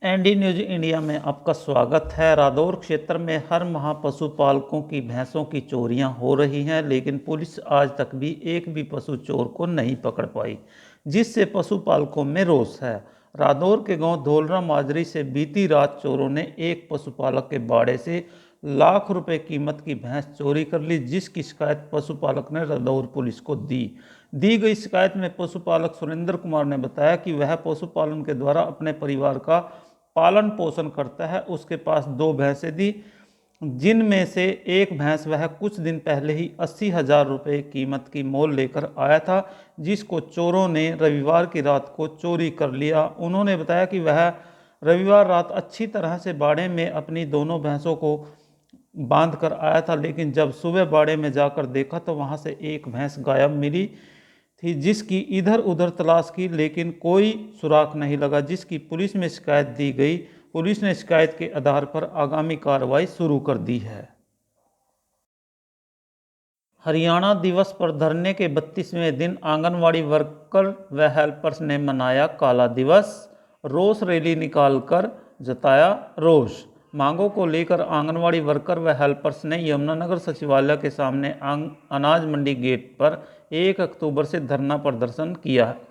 ND news India में आपका स्वागत है। रादौर क्षेत्र में हर माह पशुपालकों की भैंसों की चोरियां हो रही हैं, लेकिन पुलिस आज तक भी एक भी पशु चोर को नहीं पकड़ पाई, जिससे पशुपालकों में रोष है। रादौर के गांव धोलरा माजरी से बीती रात चोरों ने एक पशुपालक के बाड़े से लाख रुपए कीमत की भैंस चोरी कर ली, जिसकी शिकायत पशुपालक ने रादौर पुलिस को दी गई शिकायत में पशुपालक सुरेंद्र कुमार ने बताया कि वह पशुपालन के द्वारा अपने परिवार का पालन पोषण करता है। उसके पास 2 भैंसें थी, जिनमें से एक भैंस वह कुछ दिन पहले ही 80,000 रुपये कीमत की मोल लेकर आया था, जिसको चोरों ने रविवार की रात को चोरी कर लिया। उन्होंने बताया कि वह रविवार रात अच्छी तरह से बाड़े में अपनी दोनों भैंसों को बांध कर आया था, लेकिन जब सुबह बाड़े में जाकर देखा तो वहां से एक भैंस गायब मिली थी, जिसकी इधर उधर तलाश की लेकिन कोई सुराग नहीं लगा, जिसकी पुलिस में शिकायत दी गई। पुलिस ने शिकायत के आधार पर आगामी कार्रवाई शुरू कर दी है। हरियाणा दिवस पर धरने के 32वें दिन आंगनवाड़ी वर्कर व हेल्पर्स ने मनाया काला दिवस। रोष रैली निकालकर जताया रोष। मांगों को लेकर आंगनवाड़ी वर्कर व हेल्पर्स ने यमुनानगर सचिवालय के सामने अनाज मंडी गेट पर 1 अक्टूबर से धरना प्रदर्शन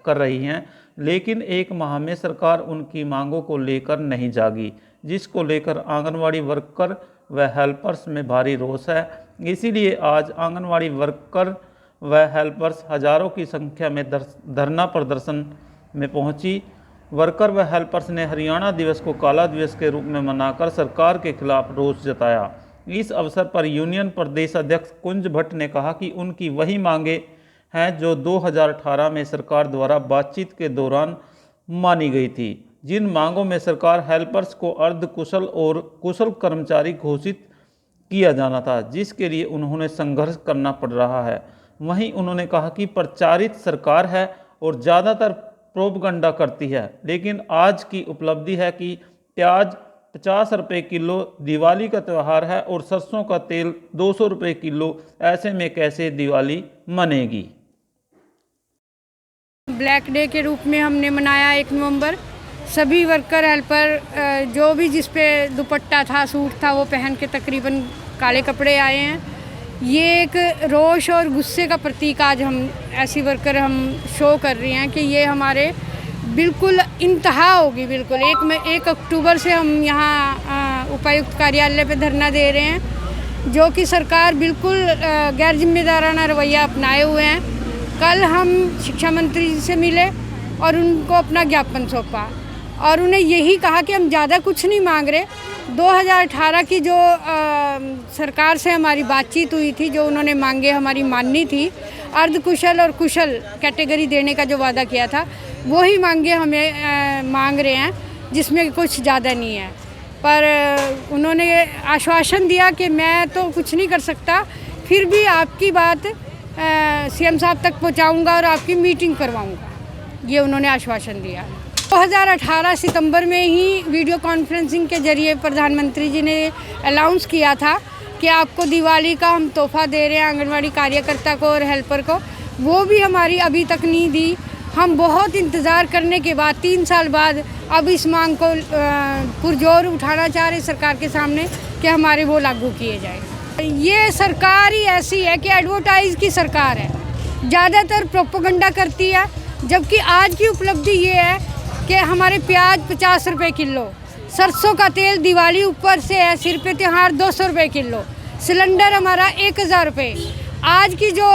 कर रही हैं, लेकिन 1 माह में सरकार उनकी मांगों को लेकर नहीं जागी, जिसको लेकर आंगनवाड़ी वर्कर व हेल्पर्स में भारी रोष है। इसीलिए आज आंगनवाड़ी वर्कर व हेल्पर्स हजारों की संख्या में धरना प्रदर्शन में पहुंची। वर्कर व हेल्पर्स ने हरियाणा दिवस को काला दिवस के रूप में मनाकर सरकार के खिलाफ रोष जताया। इस अवसर पर यूनियन प्रदेश अध्यक्ष कुंज भट्ट ने कहा कि उनकी वही मांगे हैं जो 2018 में सरकार द्वारा बातचीत के दौरान मानी गई थी, जिन मांगों में सरकार हेल्पर्स को अर्ध कुशल और कुशल कर्मचारी घोषित किया जाना था, जिसके लिए उन्होंने संघर्ष करना पड़ रहा है। वहीं उन्होंने कहा कि प्रचारित सरकार है और ज़्यादातर प्रोपगंडा करती है, लेकिन आज की उपलब्धि है कि प्याज 50 रुपये किलो, दिवाली का त्यौहार है और सरसों का तेल 200 रुपये किलो। ऐसे में कैसे दिवाली मनेगी। ब्लैक डे के रूप में हमने मनाया 1 नवंबर। सभी वर्कर हेल्पर जो भी जिस पे दुपट्टा था, सूट था, वो पहन के तकरीबन काले कपड़े आए हैं। ये एक रोष और गुस्से का प्रतीक आज हम ऐसी वर्कर हम शो कर रही हैं कि ये हमारे बिल्कुल इंतहा होगी। बिल्कुल 1 अक्टूबर से हम यहाँ उपायुक्त कार्यालय पे धरना दे रहे हैं, जो कि सरकार बिल्कुल गैर जिम्मेदाराना रवैया अपनाए हुए हैं। कल हम शिक्षा मंत्री जी से मिले और उनको अपना ज्ञापन सौंपा और उन्हें यही कहा कि हम ज़्यादा कुछ नहीं मांग रहे। 2018 की जो सरकार से हमारी बातचीत हुई थी, जो उन्होंने मांगे हमारी माननी थी, अर्धकुशल और कुशल कैटेगरी देने का जो वादा किया था, वही मांगे हमें मांग रहे हैं, जिसमें कुछ ज़्यादा नहीं है। पर उन्होंने आश्वासन दिया कि मैं तो कुछ नहीं कर सकता, फिर भी आपकी बात सीएम साहब तक पहुंचाऊंगा और आपकी मीटिंग करवाऊंगा, ये उन्होंने आश्वासन दिया। 2018 सितंबर में ही वीडियो कॉन्फ्रेंसिंग के जरिए प्रधानमंत्री जी ने अनाउंस किया था कि आपको दिवाली का हम तोहफा दे रहे हैं आंगनवाड़ी कार्यकर्ता को और हेल्पर को। वो भी हमारी अभी तक नहीं दी। हम बहुत इंतज़ार करने के बाद 3 साल बाद अब इस मांग को पुरजोर उठाना चाह रहे सरकार के सामने कि हमारे वो लागू किए जाए। ये सरकार ही ऐसी है कि एडवर्टाइज़ की सरकार है, ज़्यादातर प्रोपेगेंडा करती है। जबकि आज की उपलब्धि ये है कि हमारे प्याज 50 रुपये किलो, सरसों का तेल दिवाली ऊपर से है, सिर पे त्यौहार 200 रुपये किलो, सिलेंडर हमारा 1000 रुपये। आज की जो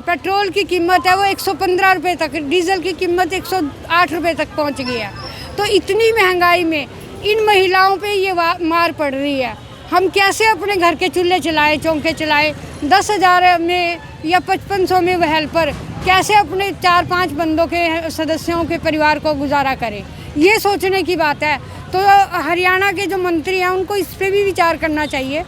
पेट्रोल की कीमत है वो 115 रुपये तक, डीजल की कीमत 108 रुपये तक पहुंच गई है। तो इतनी महंगाई में इन महिलाओं पे ये मार पड़ रही है। हम कैसे अपने घर के चूल्हे चलाए, चौंके चलाए। 10,000 में या 5500 में वह हेल्पर कैसे अपने 4-5 बंदों के सदस्यों के परिवार को गुजारा करें, ये सोचने की बात है। तो हरियाणा के जो मंत्री हैं उनको इस पर भी विचार करना चाहिए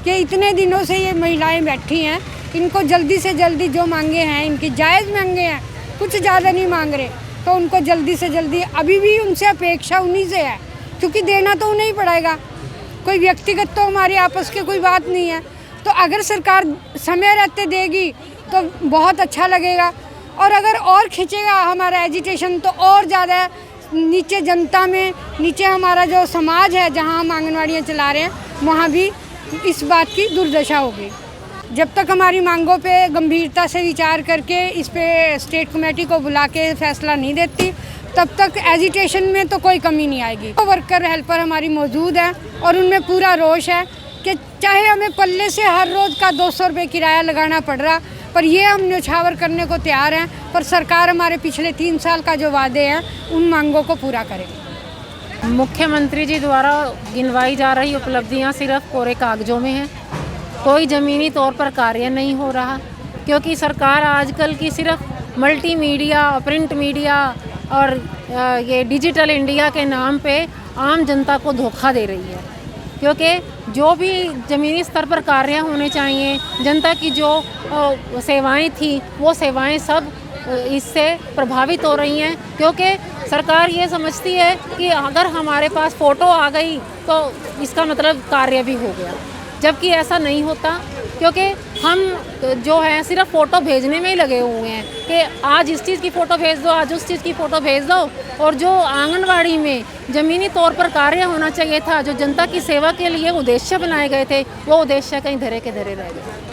कि इतने दिनों से ये महिलाएं बैठी हैं, इनको जल्दी से जल्दी जो मांगे हैं, इनकी जायज़ मांगे हैं, कुछ ज़्यादा नहीं मांग रहे, तो उनको जल्दी से जल्दी, अभी भी उनसे अपेक्षा उन्हीं से है, क्योंकि देना तो उन्हें ही पड़ेगा। कोई व्यक्तिगत तो हमारी आपस की कोई बात नहीं है। तो अगर सरकार समय रहते देगी तो बहुत अच्छा लगेगा, और अगर और खींचेगा हमारा एजिटेशन तो और ज़्यादा नीचे जनता में, नीचे हमारा जो समाज है जहाँ हम आंगनवाड़ियाँ चला रहे हैं, वहाँ भी इस बात की दुर्दशा हो गई। जब तक हमारी मांगों पे गंभीरता से विचार करके इस पे स्टेट कमेटी को बुला के फैसला नहीं देती, तब तक एजिटेशन में तो कोई कमी नहीं आएगी। तो वर्कर हेल्पर हमारी मौजूद है और उनमें पूरा रोष है कि चाहे हमें पल्ले से हर रोज़ का 200 रुपये किराया लगाना पड़ रहा, पर ये हम न्यौछावर करने को तैयार हैं, पर सरकार हमारे पिछले 3 साल का जो वादे हैं उन मांगों को पूरा करे। मुख्यमंत्री जी द्वारा गिनवाई जा रही उपलब्धियां सिर्फ कोरे कागजों में हैं, कोई ज़मीनी तौर पर कार्य नहीं हो रहा, क्योंकि सरकार आजकल की सिर्फ मल्टीमीडिया, प्रिंट मीडिया और ये डिजिटल इंडिया के नाम पे आम जनता को धोखा दे रही है। क्योंकि जो भी ज़मीनी स्तर पर कार्य होने चाहिए, जनता की जो सेवाएं थी वो सेवाएं सब इससे प्रभावित हो रही हैं, क्योंकि सरकार ये समझती है कि अगर हमारे पास फ़ोटो आ गई तो इसका मतलब कार्य भी हो गया, जबकि ऐसा नहीं होता। क्योंकि हम जो है सिर्फ फ़ोटो भेजने में ही लगे हुए हैं कि आज इस चीज़ की फ़ोटो भेज दो, आज उस चीज़ की फ़ोटो भेज दो, और जो आंगनवाड़ी में ज़मीनी तौर पर कार्य होना चाहिए था, जो जनता की सेवा के लिए उद्देश्य बनाए गए थे, वो उद्देश्य कहीं धरे के धरे रह गए।